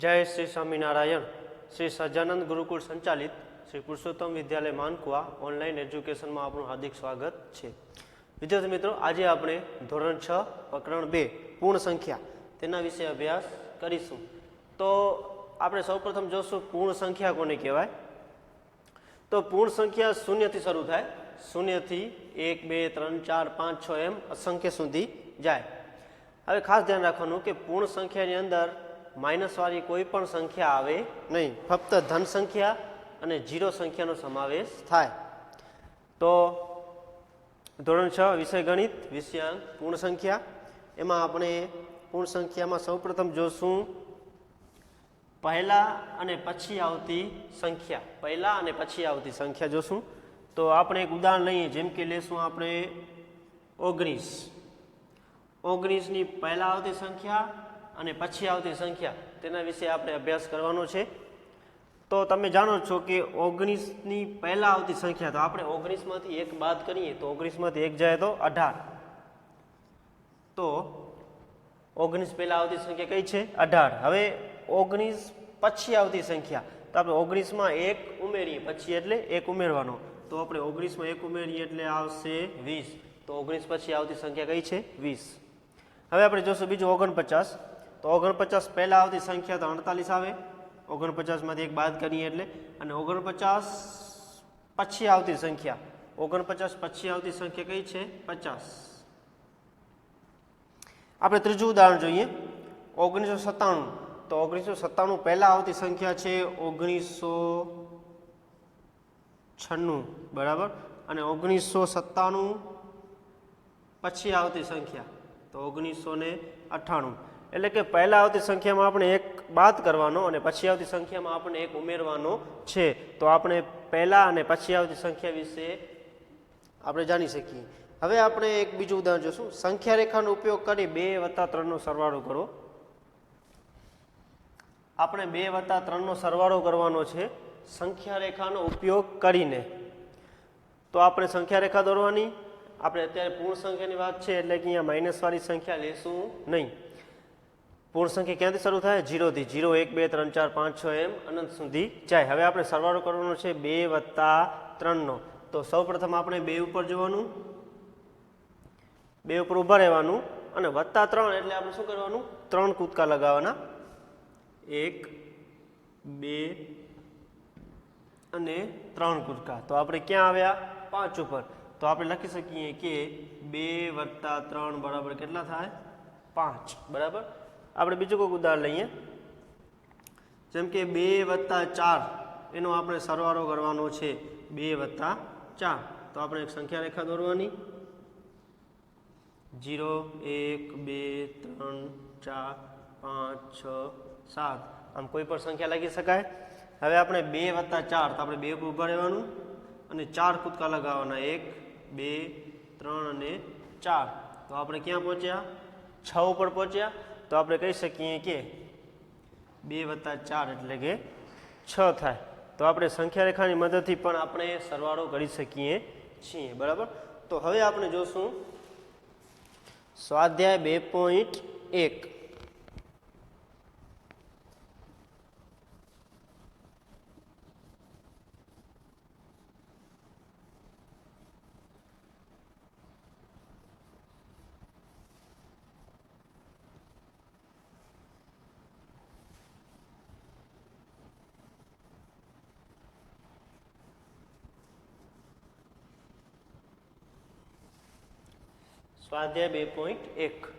जय श्री स्वामीनारायण। श्री सज्जानंद गुरुकुल संचालित श्री पुरुषोत्तम विद्यालय मानकुआ ऑनलाइन एज्युकेशन में आपनु हार्दिक स्वागत है। विद्यार्थी मित्रों, आज आपणे धोरण 6 प्रकरण 2 पूर्ण संख्या तेना विषे अभ्यास करीशुं। तो आपणे सौप्रथम जोशुं पूर्ण संख्या कोने कहेवाय। तो पूर्ण संख्या शून्य थी शुरू थाय, शून्य थी 1 2 3 4 5 6 एम असंख्य सुधी जाए। हवे खास ध्यान राखवानुं के पूर्ण संख्यानी अंदर माइनस वाली कोई पण संख्या आवे नहीं, फक्त धन संख्या अने जीरो संख्यानो समावेश थाय। तो धोरण 6 विषय गणित विषयांक पूर्ण संख्या एमां आपणे पूर्ण संख्यामां सौप्रथम जोशुं पहला अने पछी आवती संख्या। पहला अने पछी आवती संख्या जोशुं। तो आपणे एक उदाहरण लईए, जेम के लेशुं आपणे 19। 19 नी पहला आवती संख्या અને પછી આવતી સંખ્યા તેના વિશે આપણે અભ્યાસ કરવાનો છે। તો તમે જાણો છો કે 19 ની પહેલા આવતી સંખ્યા, તો આપણે 19 માંથી 1 બાદ કરીએ તો 19 માંથી 1 જાય તો 18। તો 19 પહેલા આવતી સંખ્યા કઈ છે? 18। હવે 19 પછી આવતી સંખ્યા, તો આપણે 19 માં 1 ઉમેરીએ પછી એટલે 1 ઉમેરવાનો, તો આપણે 19 માં 1 ઉમેરીએ એટલે આવશે 20। તો 19 પછી આવતી સંખ્યા કઈ છે? 20। હવે આપણે જોશું બીજું 49। तो 49 पहला आवती संख्या तो 48 आवे। 49 में 1 बात करिए एटले अने 49 पछी आवती संख्या, 49 पछी आवती संख्या कई छे? 50। आपणे त्रीजुं उदाहरण जोईए 1997। तो 1997 पहला आवती संख्या छे 1996 बराबर, अने 1997 पछी आवती संख्या तो 1998। એટલે કે પહેલા આવતી સંખ્યામાં આપણે 1 બાદ કરવાનો અને પછી આવતી સંખ્યામાં આપણે 1 ઉમેરવાનો છે। તો આપણે પહેલા અને પછી આવતી સંખ્યા વિશે આપણે જાણી શકીએ। હવે આપણે એક બીજું ઉદાહરણ જોશું। સંખ્યા રેખાનો ઉપયોગ કરી 2 + 3 નો સરવાળો કરો। આપણે 2 + 3 નો સરવાળો કરવાનો છે સંખ્યા રેખાનો ઉપયોગ કરીને। તો આપણે સંખ્યા રેખા દોરવાની। આપણે અત્યારે પૂર્ણ સંખ્યાની વાત છે એટલે કે અહીંયા માઇનસ વાળી સંખ્યા લેશું નહીં। पूर्ण संख्या क्यांथी शुरू थाय? 0 थी। 0 1 2 3 4 5 6 एम अनंत सुधी जाए। हवे आपणे सरवाळो करवानो छे 2 + 3 नो। तो सौप्रथम आपणे 2 उपर जवानुं, 2 उपर उभा रहेवानुं अने +3 એટલે આપણે શું કરવાનું? 3 કૂદકા લગાવવાના। 1 2 અને 3 કૂદકા। તો આપણે ક્યાં આવ્યા? 5 ઉપર। તો આપણે લખી શકીએ કે 2 + 3 બરાબર કેટલા થાય? 5 બરાબર। આપણે બીજું કોઈક ઉદાહરણ લઈએ, જેમ કે 2 + 4 એનો આપણે સરવાળો કરવાનો છે 2 + 4। તો આપણે એક સંખ્યા રેખા દોરવાની। 0 1 2 3 4 5 6 7 આમ કોઈ પણ સંખ્યા લખી શકાય। હવે આપણે 2 + 4 તો આપણે 2 ઉપર ઊભા રહેવાનું અને 4 કૂદકા લગાવવાના। 1 2 3 અને 4। તો આપણે ક્યાં પહોંચ્યા? 6 ઉપર પહોંચ્યા। तो આપણે કહી શકીએ કે 2 + 4 એટલે કે 6 થાય। તો આપણે સંખ્યા રેખાની મદદથી પણ આપણે સરવાળો કરી શકીએ છીએ બરાબર। તો હવે આપણે જોશું સ્વાધ્યાય 2.1। स्वाध्याय 2.1।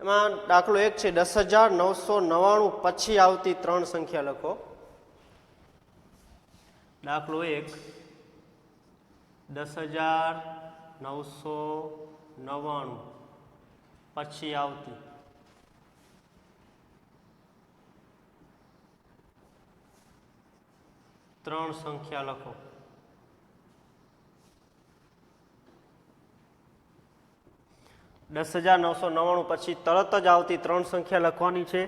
એમાં દાખલો 1 છે 10,999 પછી આવતી 3 સંખ્યા લખો। દાખલો 1 10,999 પછી આવતી 3 સંખ્યા લખો। 10,999 પછી તરત જ આવતી 3 સંખ્યા લખવાની છે।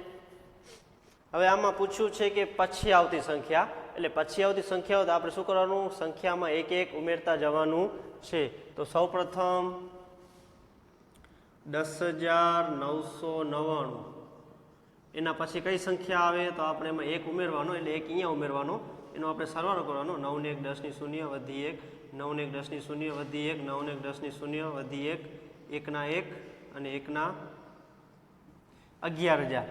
હવે આમાં પૂછ્યું છે કે પછી આવતી સંખ્યા એટલે પછી આવતી સંખ્યાઓ તો આપણે શું કરવાનું, સંખ્યામાં એક એક ઉમેરતા જવાનું છે. તો સૌપ્રથમ 10,999, એના પછી કઈ સંખ્યા આવે તો આપણે એમાં એક ઉમેરવાનો, એટલે એક અહીંયા ઉમેરવાનો, એનો આપણે સરવાળો કરવાનો. 9 ને 1 10 ની 0 વધી 1, 9 ને 1 10 ની 0 વધી 1, 9 ને 1 10 ની 0 વધી 1, 1 ના 1 અને 1 ના 11,000.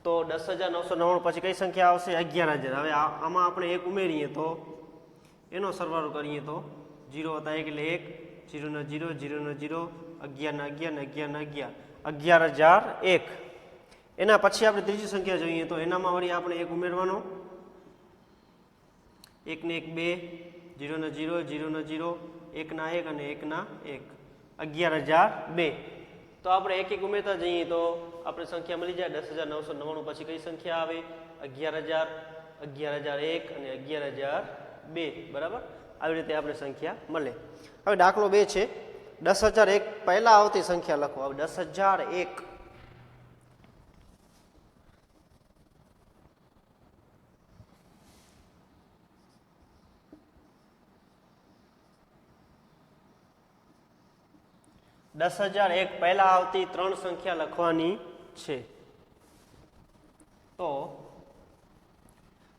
તો 10,999 પછી કઈ સંખ્યા આવશે, 11,000. હવે આમાં આપણે એક ઉમેરીએ તો એનો સરવાળો કરીએ તો 0 હતા 1 એટલે 1, 0 ના 0, 0 ના 0, 11 ના 11 ને 11 ના 11, 11,001. એના પછી આપણે ત્રીજી સંખ્યા જોઈએ તો એનામાં વળી આપણે એક ઉમેરવાનો, 1 ને 1 2, 0 ના 0, 0 ના 0, 1 ના 1 અને 1 ના 1, 11,002. તો આપણે એક એક ઉમેરતા જઈએ તો આપણે સંખ્યા મળી જાય. 10,999 પછી કઈ સંખ્યા આવે, 11,000, 11,001 અને 11,002. બરાબર, આવી રીતે આપણે સંખ્યા મળે. હવે દાખલો 2 છે. 10,001 પહેલા આવતી સંખ્યા લખો. હવે 10,001 10,001 પહેલા આવતી 3 સંખ્યા લખવાની છે. તો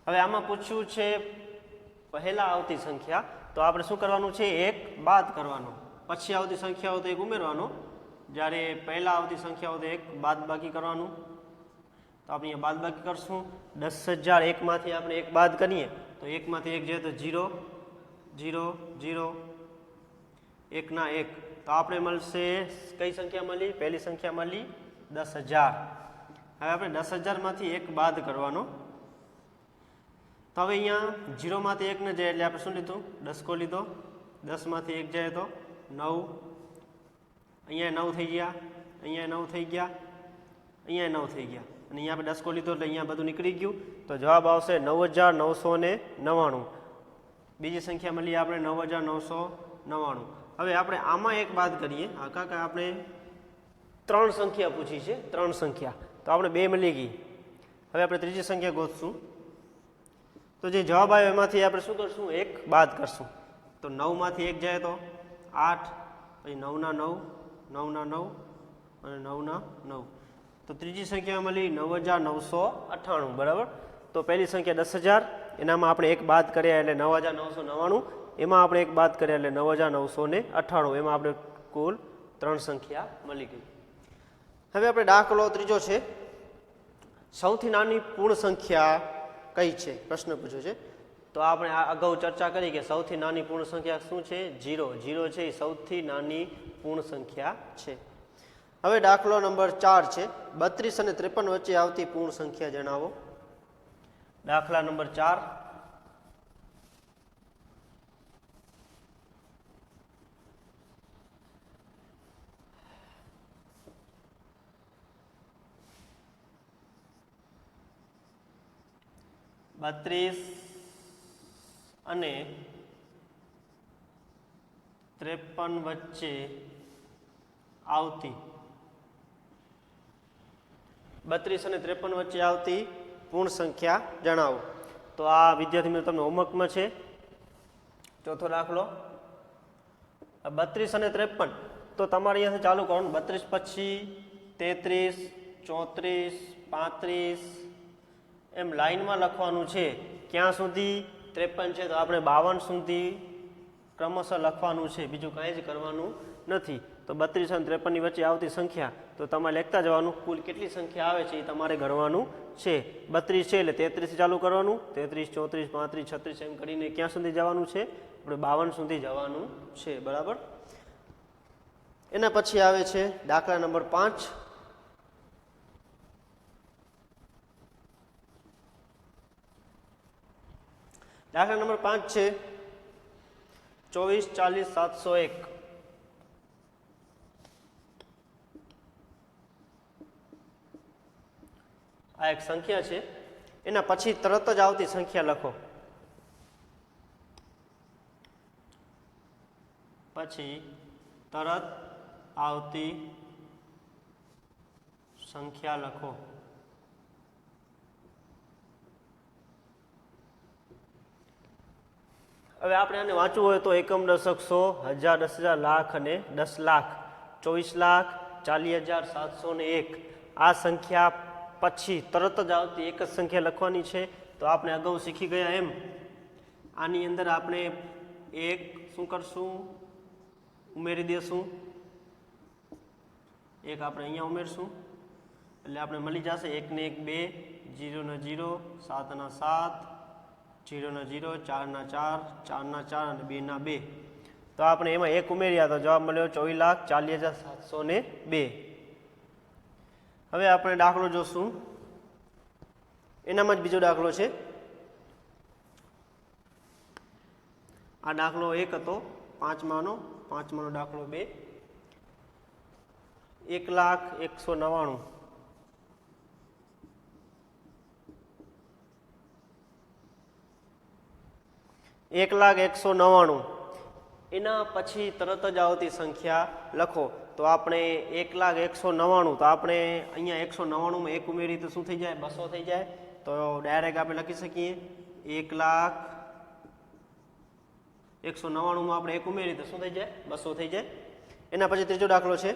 હવે આમાં પૂછ્યું છે પહેલા આવતી સંખ્યા, તો આપણે શું કરવાનું છે, એક બાદ કરવાનો. પછી આવતી સંખ્યાઓ તો એક ઉમેરવાનો, જ્યારે પહેલા આવતી સંખ્યાઓ તો એક બાદ બાકી કરવાનું. તો આપણે અહીંયા બાદ બાકી કરશું. 10,001 માંથી આપણે એક બાદ કરીએ તો 1 માંથી 1 જાય તો 0, 0, 0, 1 ના 1. તો આપણે મળશે કઈ સંખ્યા મળી, પહેલી સંખ્યા મળી 10,000. હવે આપણે 10,000 માંથી એક બાદ કરવાનો. તો હવે અહીંયા 0 માંથી 1 ને જાય એટલે આપણે શું લીધું, દસકો લીધો. 10 માંથી 1 જાય તો 9, અહીંયા 9 થઈ ગયા, અહીંયા 9 થઈ ગયા, અહીંયા 9 થઈ ગયા, અને અહીંયા આપણે દસકો લીધો એટલે અહીંયા બધું નીકળી ગયું. તો જવાબ આવશે 9,999. બીજી સંખ્યા મળી આપણે 9,999. હવે આપણે આમાં એક બાદ કરીએ. કાકા આપણે 3 સંખ્યા પૂછી છે, 3 સંખ્યા, તો આપણે 2 મળી ગઈ. હવે આપણે ત્રીજી સંખ્યા ગોતશું. તો જે જવાબ આવ્યો એમાંથી આપણે શું કરશું, એક બાદ કરશું. તો 9 માંથી 1 જાય તો 8, પછી 9 ના 9, 9 ના 9 અને 9 ના 9. તો ત્રીજી સંખ્યા મળી 9,998. બરાબર. તો પહેલી સંખ્યા 10,000, એનામાં આપણે એક બાદ કર્યા એટલે 9,999. એમાં આપણે એક બાદ કર્યા એટલે 9,998. એમાં આપણે કુલ 3 સંખ્યા મળી ગઈ. હવે આપણે દાખલો ત્રીજો છે. સૌથી નાની પૂર્ણ સંખ્યા કઈ છે, પ્રશ્ન પૂછ્યો છે. તો આપણે અગાઉ ચર્ચા કરી કે સૌથી નાની પૂર્ણ સંખ્યા શું છે, 0. 0 છે એ સૌથી નાની પૂર્ણ સંખ્યા છે. હવે દાખલો નંબર 4 છે. 32 અને 53 વચ્ચે આવતી પૂર્ણ સંખ્યા જણાવો. દાખલા નંબર 4. બત્રીસ અને 53 વચ્ચે આવતી 32 અને 53 વચ્ચે આવતી પૂર્ણ સંખ્યા જણાવો. તો આ વિદ્યાર્થી મિત્રો તમને હોમવર્કમાં છે. ચોથો દાખલો 32 અને 53. તો તમારે અહીંયાથી ચાલુ કરવાનું. 32 પછી 33, 34, 35 એમ લાઈનમાં લખવાનું છે. ક્યાં સુધી, 53 છે તો આપણે 52 સુધી ક્રમશઃ લખવાનું છે, બીજું કાંઈ જ કરવાનું નથી. તો 32 અને 53 ની વચ્ચે આવતી સંખ્યા તો તમારે લખતા જવાનું. કુલ કેટલી સંખ્યા આવે છે એ તમારે ગણવાનું છે. 32 છે એટલે 33 થી ચાલુ કરવાનું, 33, 34, 35, 36 એમ કરીને ક્યાં સુધી જવાનું છે, આપણે 52 સુધી જવાનું છે. બરાબર. એના પછી આવે છે દાખલા નંબર 5. દાખલા નંબર 5 છે 24, 40, 701. આ એક સંખ્યા છે. એના પછી તરત જ આવતી સંખ્યા લખો. પછી તરત આવતી સંખ્યા લખો. હવે આપણે આને વાંચવું હોય તો એકમ દશક 100 1000 10,000 લાખ અને 10 લાખ 24,40,701 આ સંખ્યા પછી તરત જ આવતી એક જ સંખ્યા લખવાની છે. તો આપણે અગાઉ શીખી ગયા એમ આની અંદર આપણે એક શું કરશું ઉમેરી દેશું, એક આપણે અહીંયા ઉમેરશું એટલે આપણે મળી જશે 1 ને 1 2, 0 ને 0, 7 ના 7, 0 ના 0, 4 ના 4, 4 ના 4 અને 2 ના 2. તો આપણે એમાં એક ઉમેર્યા તો જવાબ મળ્યો 24,40,702. હવે આપણે દાખલો જોશું, એનામાં જ બીજો દાખલો છે. આ દાખલો 1 હતો, પાંચમાનો દાખલો 2. 1,01,99 1,01,99 એના પછી તરત જ આવતી સંખ્યા લખો. તો આપણે 1,01,99 તો આપણે અહીંયા 199માં એક ઉમેરી તો શું થઈ જાય 200 થઈ જાય. તો ડાયરેક્ટ આપણે લખી શકીએ 1,01,99માં આપણે એક ઉમેરી તો શું થઈ જાય 200 થઈ જાય. એના પછી ત્રીજો દાખલો છે,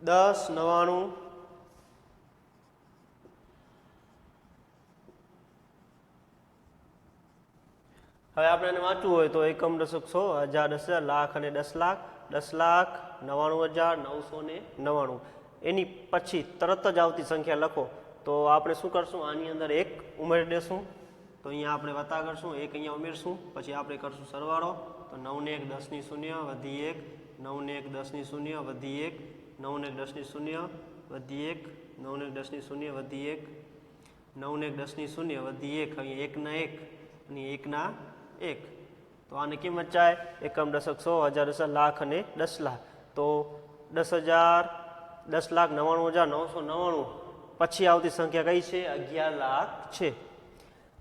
$10,99 હવે આપણે એને વાંચવું હોય તો એકમ દશક 100 1000 10,000 લાખ અને 10 લાખ 10,99,999 એની પછી તરત જ આવતી સંખ્યા લખો. તો આપણે શું કરશું આની અંદર એક ઉમેરી દેશું. તો અહીંયા આપણે વત્તા કરશું, એક અહીંયા ઉમેરશું, પછી આપણે કરશું સરવાળો. તો 9 ને 1 10 ની 0 વધી 1, 9 ને 1 10 ની 0 વધી 1, 9 ને 1 10 ની 0 વધી 1, 9 ને 1 10 ની 0 વધી 1, 9 ને 1 10 ની 0 વધી 1, અહીંયા 1 ના 1 અને 1 ના 1. તો આની કિંમત ચાય એકમ દશક 100 1000 10,000 લાખ અને 10 લાખ. તો 10,000 10,99,999 પછી આવતી સંખ્યા કઈ છે 11 લાખ છે.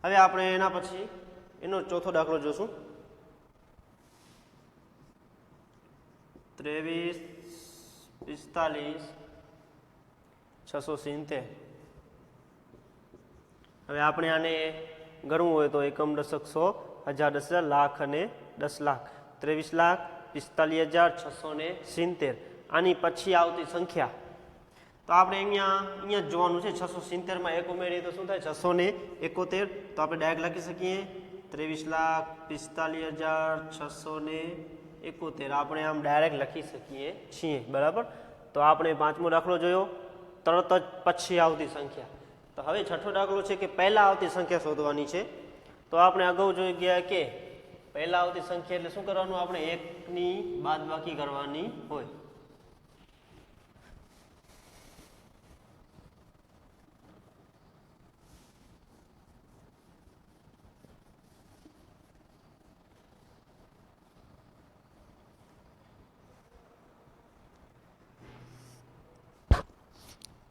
હવે આપણે એના પછી એનો ચોથો દાખલો જોશું, 23,45,670. હવે આપણે આને ગણવું હોય તો એકમ દશક 100 1000 10,000 લાખ અને 10 લાખ 23,45,670. આની પછી આવતી સંખ્યા તો આપણે અહીંયા જ જોવાનું છે. 670માં એક ઉમેરીએ તો શું થાય 671. તો આપણે ડાયરેક્ટ લખી શકીએ 23,45,671 આપણે આમ ડાયરેક્ટ લખી શકીએ છીએ, બરાબર. તો આપણે પાંચમો દાખલો જોયો, તરત જ પછી આવતી સંખ્યા. તો હવે છઠ્ઠો દાખલો છે કે પહેલા આવતી સંખ્યા શોધવાની છે. તો આપણે અગાઉ જોઈ ગયા કે પહેલા આવતી સંખ્યા એટલે શું કરવાનું આપણે 1 ની બાદબાકી કરવાની હોય.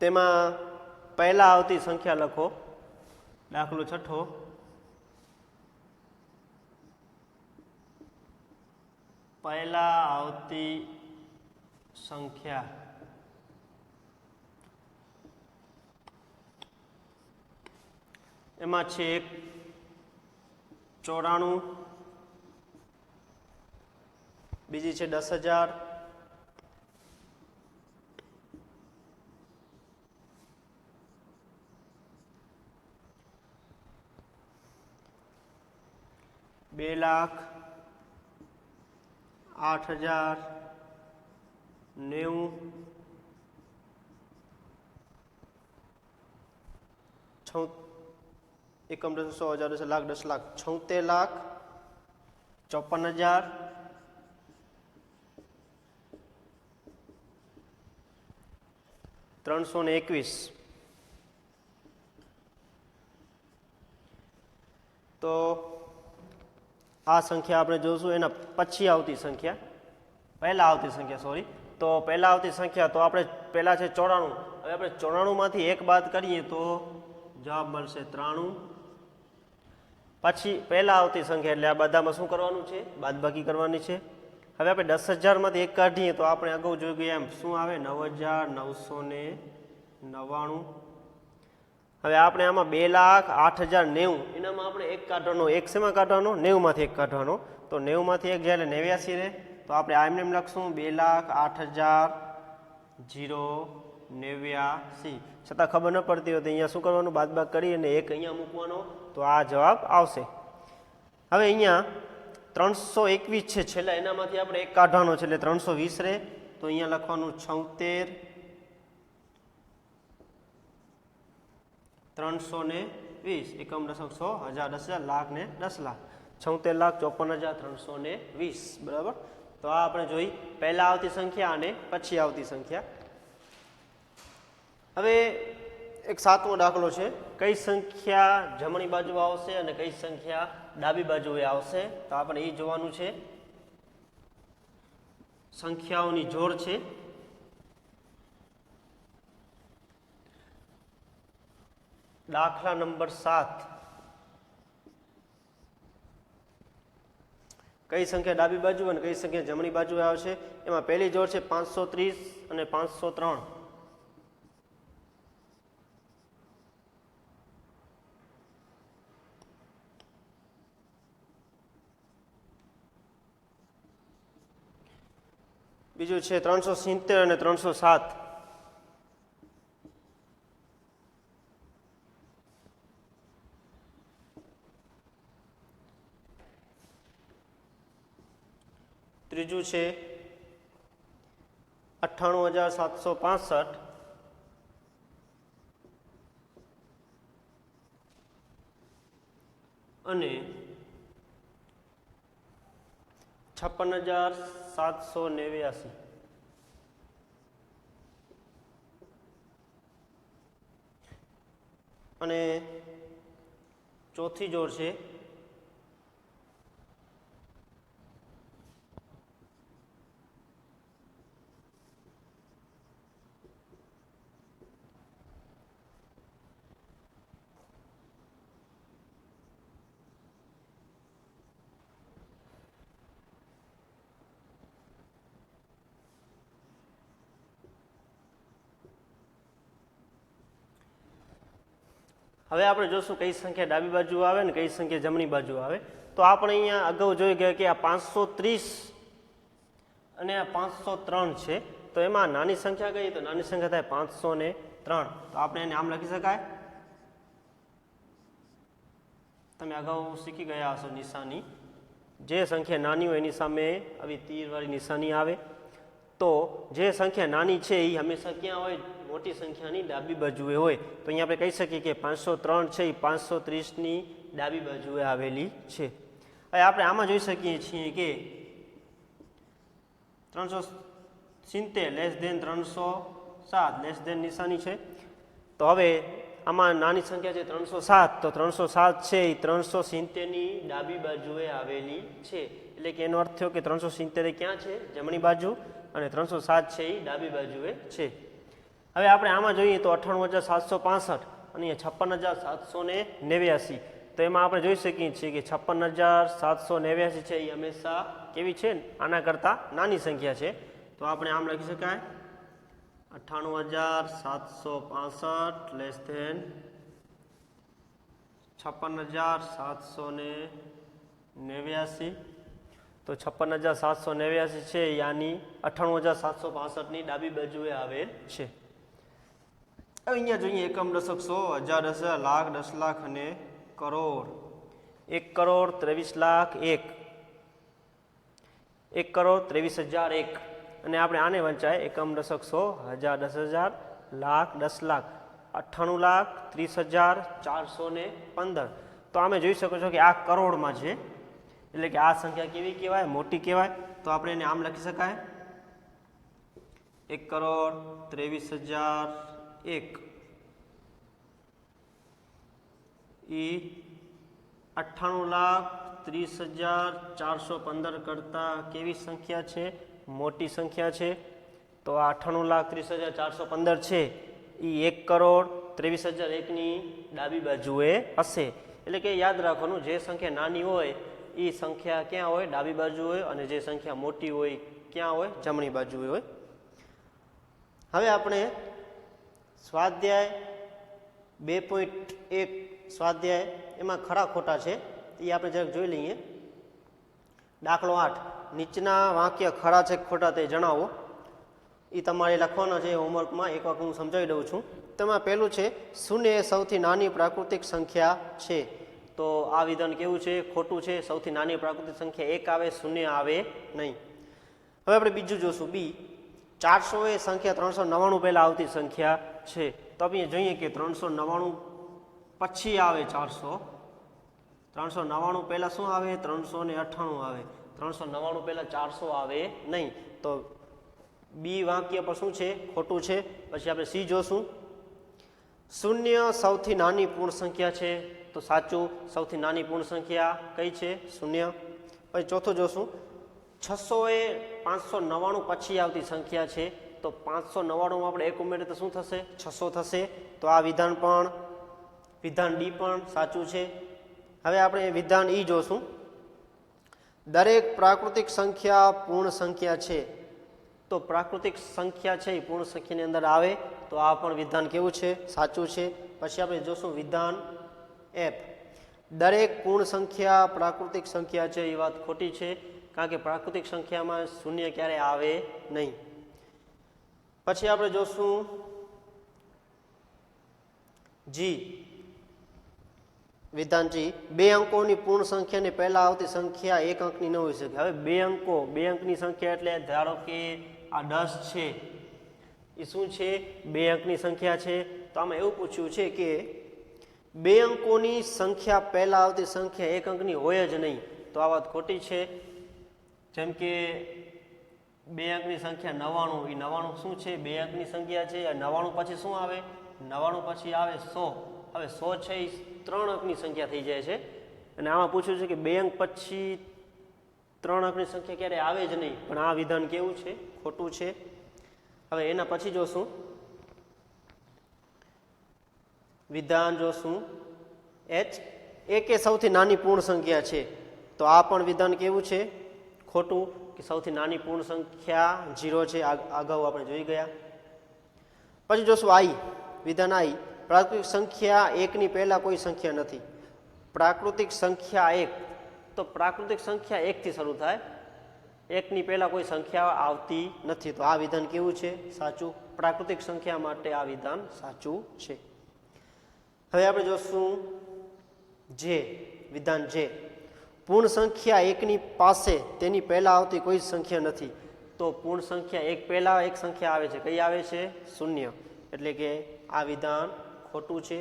તેમાં પહેલા આવતી સંખ્યા લખો. દાખલો છઠ્ઠો, પહેલા આવતી સંખ્યા એમાં છે 94, બીજી છે 10,000, બે લાખ, 8,090, એકમ 100 1000 10 લાખ 10 લાખ 76,54,000, 321. તો આ સંખ્યા આપણે જોશું. એના પછી આવતી સંખ્યા પહેલા આવતી સંખ્યા સોરી તો પહેલા આવતી સંખ્યા તો આપણે પહેલા છે 94. હવે આપણે 94માંથી એક બાદ કરીએ તો જવાબ મળશે 93. પછી પહેલા આવતી સંખ્યા એટલે આ બધામાં શું કરવાનું છે બાદબાકી કરવાની છે. હવે આપણે 10,000માંથી એક કાઢીએ તો આપણે અગાઉ જોઈ ગયા એમ શું આવે 9,999. હવે આપણે આમાં 2,08,090 એનામાં આપણે એક કાઢવાનો, એક શેમાં કાઢવાનો? 90માંથી એક કાઢવાનો. તો 90માંથી એક જ્યારે 89 રહે તો આપણે આ એમ લખશું 2,08,089. છતાં ખબર ન પડતી હોય તો અહીંયા શું કરવાનું? બાદબાક કરી અને એક અહીંયા મૂકવાનો, તો આ જવાબ આવશે. હવે અહીંયા 321 છે છેલ્લા, એનામાંથી આપણે એક કાઢવાનો છે એટલે 320 રહે. તો અહીંયા લખવાનું 76 320 એકમ દશક 100 હજાર 10,000 લાખ ને 10 લાખ 76,54,320 બરાબર. તો આ આપણે જોઈ પહેલા આવતી સંખ્યા અને પછી આવતી સંખ્યા. હવે એક 7મો દાખલો છે. કઈ સંખ્યા જમણી બાજુ આવશે અને કઈ સંખ્યા ડાબી બાજુએ આવશે? તો આપણે એ જોવાનું છે. સંખ્યાઓની જોડ છે. દાખલા નંબર 7. કઈ સંખ્યા ડાબી બાજુ અને કઈ સંખ્યા જમણી બાજુ આવશે? એમાં પહેલી જોડ છે 530 અને 503. બીજું છે 370 અને 307. ત્રીજું છે 98,765 અને 56,789. અને ચોથી જોડ છે 5. હવે આપણે જોશું કઈ સંખ્યા ડાબી બાજુ આવે ને કઈ સંખ્યા જમણી બાજુ આવે. તો આપણે અહીંયા અગાઉ જોઈ ગયા કે આ 530 અને આ 503 છે. તો એમાં નાની સંખ્યા કઈ? તો નાની સંખ્યા થાય 503. તો આપણે એને આમ લખી શકાય. તમે અગાઉ શીખી ગયા હશો નિશાની. જે સંખ્યા નાની હોય એની સામે આવી તીરવાળી નિશાની આવે. તો જે સંખ્યા નાની છે એ હંમેશા ક્યાં હોય? મોટી સંખ્યાની ડાબી બાજુએ હોય. તો અહીંયા આપણે કહી શકીએ કે 503 છે એ 530ની ડાબી બાજુએ આવેલી છે. હવે આપણે આમાં જોઈ શકીએ છીએ કે 370 લેસ ધેન 307 લેસ ધેન નિશાની છે. તો હવે આમાં નાની સંખ્યા છે 307. તો 307 છે એ 370ની ડાબી બાજુએ આવેલી છે. એટલે કે એનો અર્થ થયો કે 370 ક્યાં છે? જમણી બાજુ. અને 307 છે એ ડાબી બાજુએ છે. હવે આપણે આમાં જોઈએ તો 98,765 અને 56,789. તો એમાં આપણે જોઈ શકીએ છીએ કે 56,789 છે એ હંમેશા કેવી છે? આના કરતાં નાની સંખ્યા છે. તો આપણે આમ લખી શકાય 98,765 લેસ ધેન 56,789. તો 56,789 છે યાની 98,765ની ડાબી બાજુએ આવેલ છે. હવે અહીંયા જોઈએ એકમ દશક 100 હજાર 10,000 લાખ 10 લાખ અને કરોડ. 1 કરોડ 23 લાખ 1 કરોડ 23,001. અને આપણે આને વંચાય એકમ દશક 100 હજાર 10,000 લાખ 10 લાખ 98,30,415. તો આમે જોઈ શકો છો કે આ કરોડમાં છે. એટલે કે આ સંખ્યા કેવી કહેવાય? મોટી કહેવાય. તો આપણે એને આમ લખી શકાય 1 કરોડ 23,001 એ 98,30,415 કરતાં કેવી સંખ્યા છે? મોટી સંખ્યા છે. તો આ 98,30,415 છે એ 1 કરોડ 23,001ની ડાબી બાજુએ હશે. એટલે કે યાદ રાખવાનું, જે સંખ્યા નાની હોય એ સંખ્યા ક્યાં હોય? ડાબી બાજુ હોય. અને જે સંખ્યા મોટી હોય ક્યાં હોય? જમણી બાજુ હોય. હવે આપણે સ્વાધ્યાય 2.1 સ્વાધ્યાય એમાં ખરા ખોટા છે એ આપણે જરાક જોઈ લઈએ. દાખલો 8, નીચેના વાક્ય ખરા છે ખોટા તે જણાવો. એ તમારે લખવાના છે હોમવર્કમાં. એક વખત હું સમજાવી દઉં છું. તેમાં પહેલું છે શૂન્ય એ સૌથી નાની પ્રાકૃતિક સંખ્યા છે. તો આ વિધાન કેવું છે? ખોટું છે. સૌથી નાની પ્રાકૃતિક સંખ્યા 1 આવે, શૂન્ય આવે નહીં. હવે આપણે બીજું જોશું. બી, 400 એ સંખ્યા 399 પહેલાં આવતી સંખ્યા છે. તો આપણે જોઈએ કે 399 પછી આવે 400. 399 પહેલાં શું આવે? 398 આવે. 399 પહેલાં 400 આવે નહીં. તો બી વાક્ય પર શું છે? ખોટું છે. પછી આપણે સી જોશું. શૂન્ય સૌથી નાની પૂર્ણ સંખ્યા છે. તો સાચું. સૌથી નાની પૂર્ણ સંખ્યા કઈ છે? શૂન્ય. પછી ચોથું જોશું. 600 એ 599 પછી આવતી સંખ્યા છે. તો 599 આપણે એક ઉમેરીએ તો શું થશે? 600 થશે. તો આ વિધાન ડી પણ સાચું છે. હવે આપણે વિધાન ઈ જોશું. દરેક પ્રાકૃતિક સંખ્યા પૂર્ણ સંખ્યા છે. તો પ્રાકૃતિક સંખ્યા છે એ પૂર્ણ સંખ્યાની અંદર આવે. તો આ પણ વિધાન કેવું છે? સાચું છે. પછી આપણે જોશું વિધાન એફ. દરેક પૂર્ણ સંખ્યા પ્રાકૃતિક સંખ્યા છે એ વાત ખોટી છે. કારણ કે પ્રાકૃતિક સંખ્યામાં શૂન્ય ક્યારે આવે નહીં. પછી આપણે જોશું જી, વિધાન જી. 2 અંકોની પૂર્ણ સંખ્યાની પહેલા આવતી સંખ્યા 1 અંકની ન હોઈ શકે. હવે 2 અંકની સંખ્યા એટલે ધારો કે આ 10 છે એ શું છે? 2 અંકની સંખ્યા છે. તો આમાં એવું પૂછ્યું છે કે 2 અંકોની સંખ્યા પહેલા આવતી સંખ્યા 1 અંકની હોય જ નહીં. તો આ વાત ખોટી છે. જેમ કે 2 અંકની સંખ્યા 99, એ 99 શું છે? 2 અંકની સંખ્યા છે. 99 પછી શું આવે? 99 પછી આવે 100. હવે 100 છે એ 3 અંકની સંખ્યા થઈ જાય છે. અને આમાં પૂછ્યું છે કે 2 અંક પછી 3 અંકની સંખ્યા ક્યારે આવે જ નહીં. પણ આ વિધાન કેવું છે? ખોટું છે. હવે એના પછી જોશું વિધાન એચ. 1 એ સૌથી નાની પૂર્ણ સંખ્યા છે. તો આ પણ વિધાન કેવું છે? ખોટું. કે સૌથી નાની પૂર્ણ સંખ્યા 0 છે. અગાઉ આપણે જોઈ ગયા. પછી જોશું આઈ, વિધાન આઈ. પ્રાકૃતિક સંખ્યા 1ની પહેલા કોઈ સંખ્યા નથી. પ્રાકૃતિક સંખ્યા 1. તો પ્રાકૃતિક સંખ્યા 1 થી શરૂ થાય. 1ની પહેલા કોઈ સંખ્યા આવતી નથી. તો આ વિધાન કેવું છે? સાચું. પ્રાકૃતિક સંખ્યા માટે આ વિધાન સાચું છે. હવે આપણે જોશું જે, વિધાન જે. પૂર્ણ સંખ્યા 1ની પાસે તેની પહેલા આવતી કોઈ સંખ્યા નથી. તો પૂર્ણ સંખ્યા 1 પહેલા એક સંખ્યા આવે છે. કઈ આવે છે? શૂન્ય. એટલે કે આ વિધાન ખોટું છે.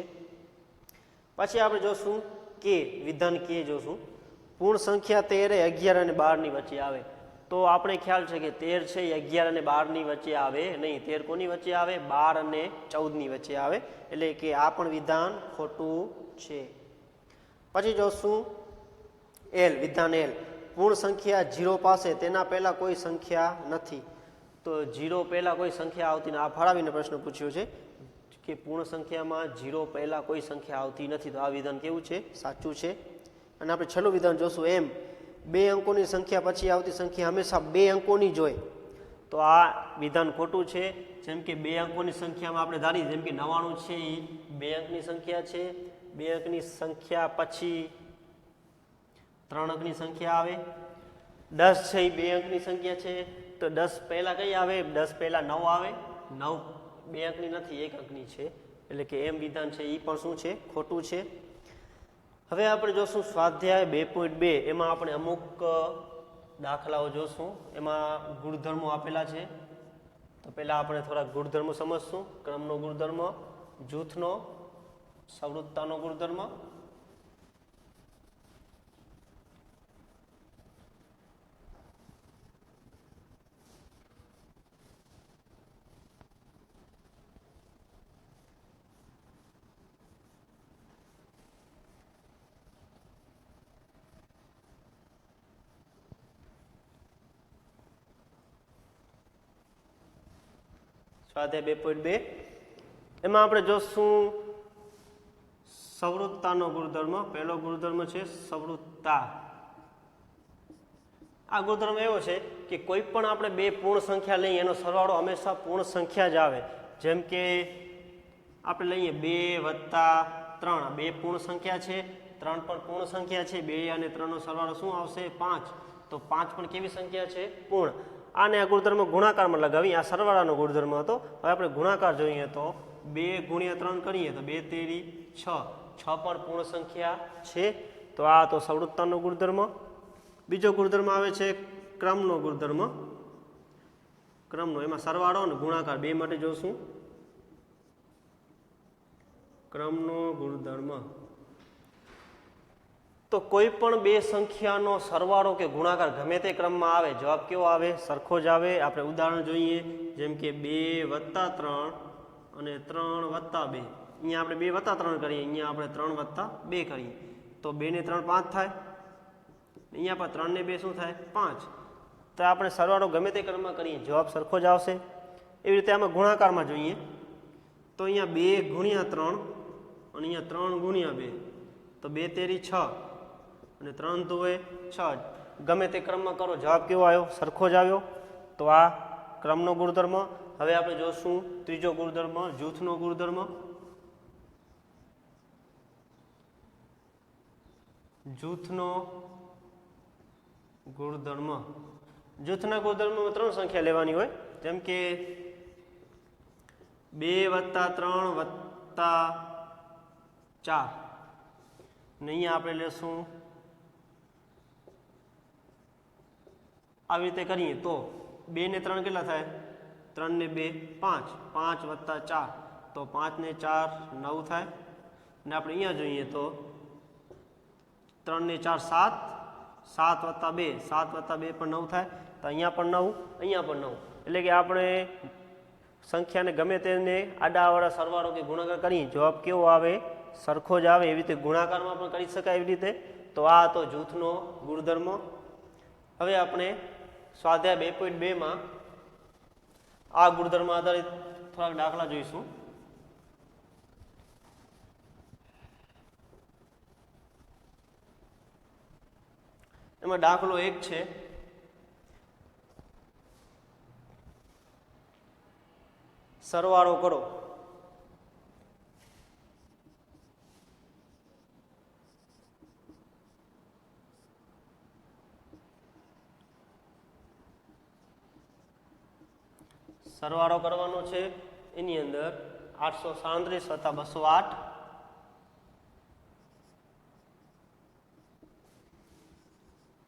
પછી આપણે જોશું કે, વિધાન કે જોશું. પૂર્ણ સંખ્યા 13 એ 11 અને 12ની વચ્ચે આવે. તો આપણે ખ્યાલ છે કે 13 છે એ 11 અને 12ની વચ્ચે આવે નહીં. 13 કોની વચ્ચે આવે? 12 અને 14ની વચ્ચે આવે. એટલે કે આ પણ વિધાન ખોટું છે. પછી જોશું એલ, વિધાન એલ. પૂર્ણ સંખ્યા 0 પાસે તેના પહેલા કોઈ સંખ્યા નથી. તો 0 પહેલા કોઈ સંખ્યા આવતી નથી. આ ફાળવીને પ્રશ્ન પૂછ્યો છે કે પૂર્ણ સંખ્યામાં 0 પહેલા કોઈ સંખ્યા આવતી નથી. તો આ વિધાન કેવું છે? સાચું છે. અને આપણે છેલ્લું વિધાન જોશું એમ. 2 અંકોની સંખ્યા પછી આવતી સંખ્યા હંમેશા 2 અંકોની જ હોય. તો આ વિધાન ખોટું છે. જેમ કે 2 અંકોની સંખ્યામાં આપણે ધારી, જેમ કે 99 છે એ 2 અંકની સંખ્યા છે. 2 અંકની સંખ્યા પછી 3 અંકની સંખ્યા આવે. 10 છે એ 2 અંકની સંખ્યા છે. તો 10 પહેલા કઈ આવે? 10 પહેલા 9 આવે. 9 2 અંકની નથી, 1 અંકની છે. એટલે કે એમ વિધાન છે એ પણ શું છે? ખોટું છે. હવે આપણે જોશું સ્વાધ્યાય 2.2. એમાં આપણે અમુક દાખલાઓ જોશું. એમાં ગુણધર્મો આપેલા છે. તો પહેલા આપણે થોડા ગુણધર્મો સમજશું. ક્રમનો ગુણધર્મ, જૂથનો, સવૃત્તાનો ગુણધર્મ. સ્વાધ્યાય 2.2. એમાં આપણે જોશું સવૃત્તાનો ગુણધર્મ. પહેલો ગુણધર્મ છે સવૃત્તા. આ ગુણધર્મ એવો છે કે કોઈ પણ આપણે 2 પૂર્ણ સંખ્યા લઈએ એનો સરવાળો હંમેશા પૂર્ણ સંખ્યા જ આવે. જેમ કે આપણે લઈએ 2 + 3, 2 પૂર્ણ સંખ્યા છે, 3 પણ પૂર્ણ સંખ્યા છે, 2 અને 3 નો સરવાળો શું આવશે 5, તો 5 પણ કેવી સંખ્યા છે પૂર્ણ. આને આ ગુણધર્મ ગુણાકારમાં લગાવી, આ સરવાળાનો ગુણધર્મ હતો. હવે આપણે ગુણાકાર જોઈએ તો 2 × 3 કરીએ તો 2 તેરી 6, 6 પણ પૂર્ણ સંખ્યા છે, તો આ તો સવૃત્તાનો ગુણધર્મ. બીજો ગુણધર્મ આવે છે ક્રમનો ગુણધર્મ. ક્રમનો એમાં સરવાળો અને ગુણાકાર બે માટે જોશું. ક્રમનો ગુણધર્મ તો કોઈ પણ બે સંખ્યાનો સરવાળો કે ગુણાકાર ગમે તે ક્રમમાં આવે, જવાબ કેવો આવે સરખો જ આવે. આપણે ઉદાહરણ જોઈએ, જેમ કે 2 + 3 અને 3 + 2. અહીંયા આપણે 2 + 3 કરીએ, અહીંયા આપણે 3 + 2 કરીએ તો 2 ને 3 5 થાય, અહીંયા પણ 3 ને 2 શું થાય 5. તો આપણે સરવાળો ગમે તે ક્રમમાં કરીએ જવાબ સરખો જ આવશે. એવી રીતે આમાં ગુણાકારમાં જોઈએ તો અહીંયા 2 × 3 અને અહીંયા 3 × 2, તો 2 તેરી 6 અને 3 દુએ 6. ગમે તે ક્રમમાં કરો જવાબ કેવો આવ્યો સરખો જ આવ્યો. તો આ ક્રમનો ગુણધર્મ. હવે આપણે જોશું ત્રીજો ગુણધર્મ જૂથનો ગુણધર્મ. જૂથનો ગુણધર્મ. જૂથના ગુણધર્મમાં 3 સંખ્યા લેવાની હોય, જેમ કે 2 + 3 + 4, ને અહીંયા આપણે લેશું આવી રીતે કરીએ તો 2 ને 3 કેટલા થાય 3 ને 2 5, 5 + 4 તો 5 ને 4 9 થાય. ને આપણે અહીંયા જોઈએ તો 3 ને 4 7, 7 + 2, 7 + 2 પણ 9 થાય. તો અહીંયા પણ 9, અહીંયા પણ 9. એટલે કે આપણે સંખ્યાને ગમે તેને આડાવાળા સરવાળો કે ગુણાકાર કરીએ જવાબ કેવો આવે સરખો જ આવે. એવી રીતે ગુણાકારમાં પણ કરી શકાય એવી રીતે. તો આ તો જૂથનો ગુણધર્મ. હવે આપણે સ્વાધ્યાય 2.2 આ ગુણધર્મ આધારિત થોડાક દાખલા જોઈશું. એમાં દાખલો 1 છે, સરવાળો કરો. સરવાળો કરવાનો છે, એની અંદર 837 + 208,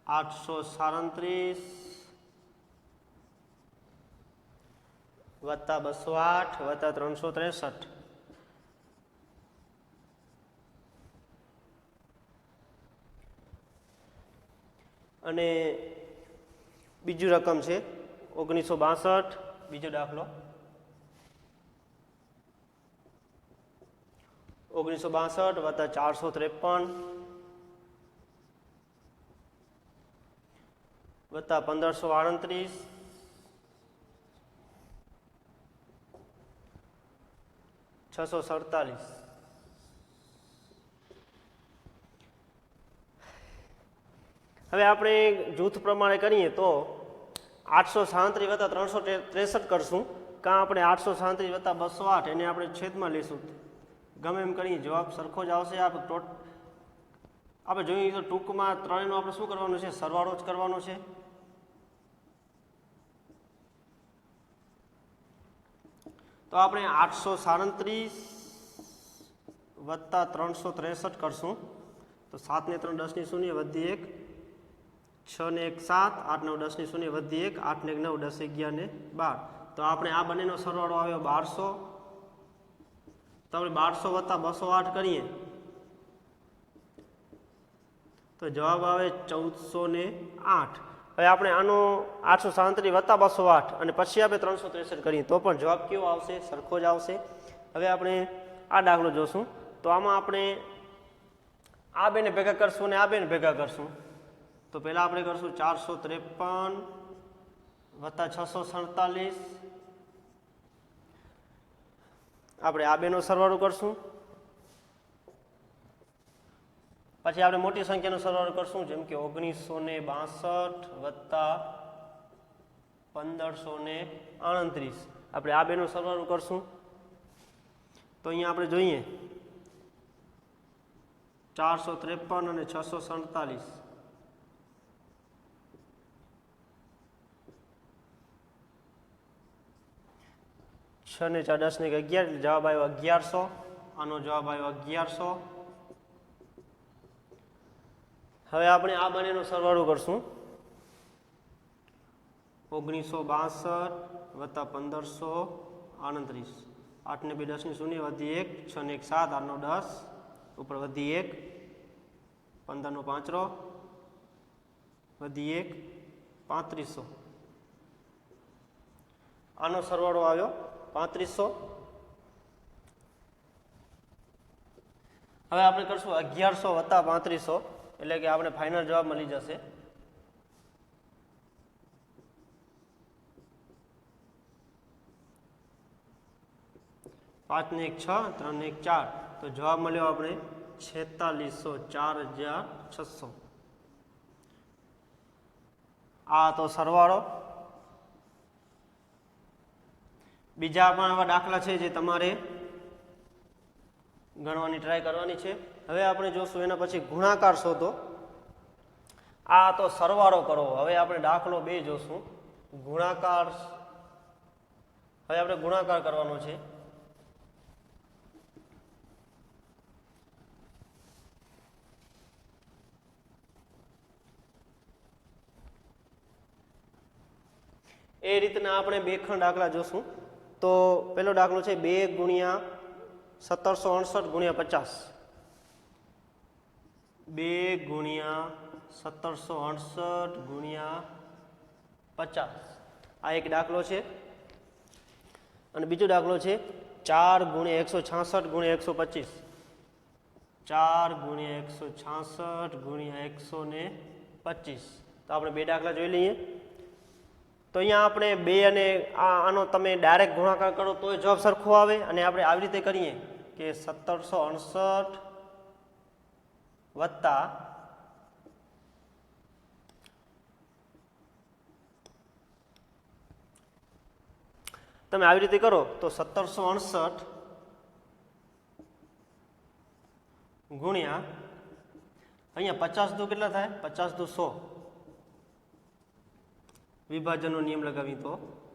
837 + 208 + 363. અને બીજું રકમ છે 1962. બીજો દાખલો 1962 + 453 + 1538 647. હવે આપણે જૂથ પ્રમાણે કરીએ તો 837 + 363 કરશું, કાં આપણે 837 + 208 એને આપણે છેદમાં લઈશું. ગમે એમ કરીએ જવાબ સરખો જ આવશે. આપણે જોઈએ તો ટૂંકમાં ત્રણેયનો આપણે શું કરવાનું છે સરવાળો જ કરવાનો છે. તો આપણે 837 + 363 કરશું. તો 7 ને 3 10 ની 0 વધી 1, 6 ને 1 7, 8 9 10 ની 0 વધી 1, 8 ને 1 9 10 11 ને 12. તો આપણે આ બંનેનો સરવાળો આવ્યો 1200. તો આપણે 1200 + 208 કરીએ તો જવાબ આવે 1408. હવે આપણે આનો 837 + 208 અને પછી આપણે 363 કરીએ તો પણ જવાબ કેવો આવશે સરખો જ આવશે. હવે આપણે આ દાખલો જોશું. તો આમાં આપણે આ બેને ભેગા કરશું અને આ બેને ભેગા કરશું. તો પહેલાં આપણે કરશું 453 + 647. આપણે આ બેનો સરવાળો કરશું. પછી આપણે મોટી સંખ્યાનો સરવાળો કરશું, જેમ કે 1962 + 1538. આપણે આ બેનો સરવાળો કરશું. તો અહીંયા આપણે જોઈએ 453 અને 647. 6 ને 4 10 ને 11 એટલે જવાબ આવ્યો 1100. આનો જવાબ આવ્યો 1100. હવે આપણે આ બંનેનો સરવાળો કરશું. 1962 વત્તા 1538. 8 ને 2 10 ની 0 વધી 1, 6 ને 1 7, 8 નો 10 ઉપર વધી 1, 15 નો 5 વધી 1, 3500. આનો સરવાળો આવ્યો 3500. હવે આપણે કરશું 1100 વત્તા 3500 એટલે કે આપણે ફાઇનલ જવાબ મળી જશે. પાંચ ને 1 6, 3 ને 1 4, તો જવાબ મળ્યો આપણે 4600, 4600. આ તો સરવાળો. બીજા પણ આવા દાખલા છે જે તમારે ગણવાની ટ્રાય કરવાની છે. હવે આપણે જોશું એના પછી ગુણાકાર શોધો. આ તો સરવાળો કરો. હવે આપણે દાખલો 2 જોશું. ગુણાકાર. હવે આપણે ગુણાકાર કરવાનો છે. એ રીતના આપણે 2 ખંડ દાખલા જોશું. તો પહેલો દાખલો છે 2 ગુણ્યા 1768 ગુણ્યા 50. 2 ગુણ્યા 1768 ગુણ્યા 50. આ એક દાખલો છે. અને બીજો દાખલો છે 4 ગુણ્યા 166 ગુણ્યા 125. 4 ગુણ્યા 166 ગુણ્યા 125. તો આપણે 2 દાખલા જોઈ લઈએ. તો અહીંયા આપણે 2 અને આનો તમે ડાયરેક્ટ ગુણાકાર કરો તોય જવાબ સરખો આવે. અને આપણે આવી રીતે કરીએ કે 1768 વત્તા તમે આવી રીતે કરો તો 1768 ગુણ્યા અહીંયા 50 દુ કેટલા થાય? 50 દુ 100. વિભાજનનો નિયમ લગાવી તો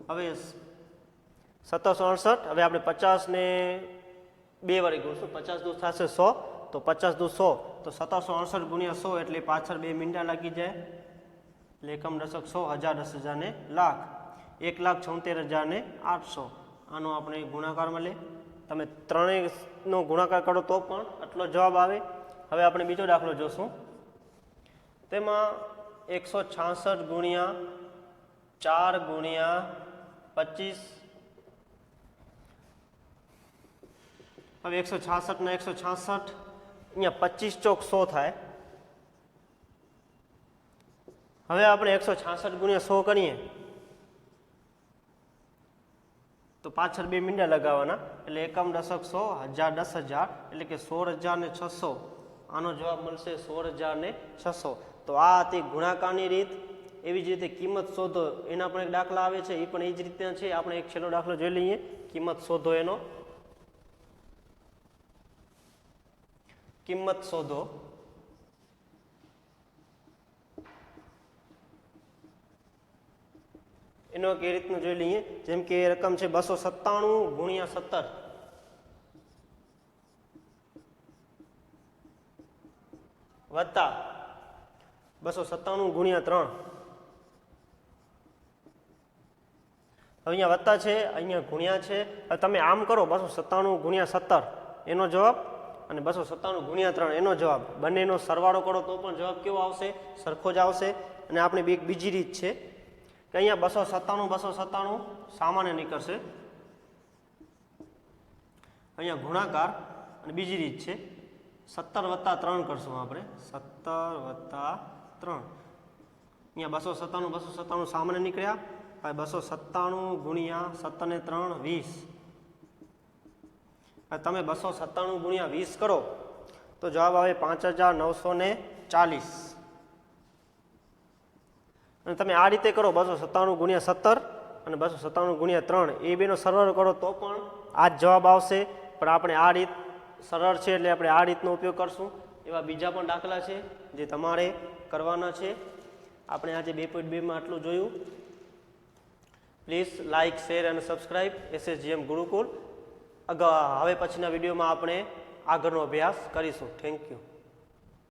હવે 1768. હવે આપણે 50 ને 2 વાર ગોળશું. 50 દુ થશે 100. તો 50 દુ 100 તો 1768 ગુણ્યા 100 એટલે પાછળ 2 મીંડા લાગી જાય. એટલે એકમ દશક 100, 1000, 10,000 ને લાખ. 1,76,800. આનો આપણે ગુણાકાર મળે. તમે ત્રણેયનો ગુણાકાર કરો તો પણ આટલો જવાબ આવે. હવે આપણે બીજો દાખલો જોશું. તેમાં 166 ગુણ્યા 4 ગુણ્યા 25. હવે 166 ને 166 અહીંયા 25 ચોક 100 થાય. હવે આપણે 166 ગુણ્યા 100 કરીએ તો પાછળ 2 મીંડા લગાવવાના. એટલે એકમ દશક 100, 1000, 10,000 એટલે કે 16,600. આનો જવાબ મળશે 16,600. તો આ હતી ગુણાકારની રીત. એવી જ રીતે કિંમત શોધો એના પણ એક દાખલા આવે છે. એ પણ એ જ રીતના છે. આપણે એક છેલ્લો દાખલો જોઈ લઈએ. કિંમત શોધો એનો. કિંમત શોધો. એનો એ રીતનું જોઈ લઈએ. જેમ કે રકમ છે 297 ગુણ્યા 17 વત્તા 297 ગુણ્યા 3. અહીંયા વત્તા છે, અહીંયા ગુણ્યા છે. હવે તમે આમ કરો 297 ગુણ્યા 17 એનો જવાબ અને 297 ગુણ્યા 3 એનો જવાબ. બંનેનો સરવાળો કરો તો પણ જવાબ કેવો આવશે? સરખો જ આવશે. અને આપણે બીજી રીત છે કે અહીંયા 297 સામાન્ય નીકળશે. અહીંયા ગુણાકાર. અને બીજી રીત છે 17 વત્તા 3 કરશું આપણે. 17 વત્તા 3. અહીંયા 297 સામાન્ય નીકળ્યા. 297 ગુણ્યા 17 ને 3 20. તમે 297 ગુણ્યા 20 કરો તો જવાબ આવે 5,940. અને તમે આ રીતે કરો 297 ગુણ્યા 17 અને 297 ગુણ્યા 3 એ બેનો સરવાળો કરો તો પણ આ જ જવાબ આવશે. પણ આપણે આ રીત સરળ છે એટલે આપણે આ રીતનો ઉપયોગ કરશું. એવા બીજા પણ દાખલા છે જે તમારે કરવાના છે. આપણે આજે 2.2માં આટલું જોયું. પ્લીઝ લાઇક, શેર અને સબસ્ક્રાઈબ SSGM ગુરુકુળ. હવે પછીના વિડીયોમાં આપણે આગળનો અભ્યાસ કરીશું. Thank you.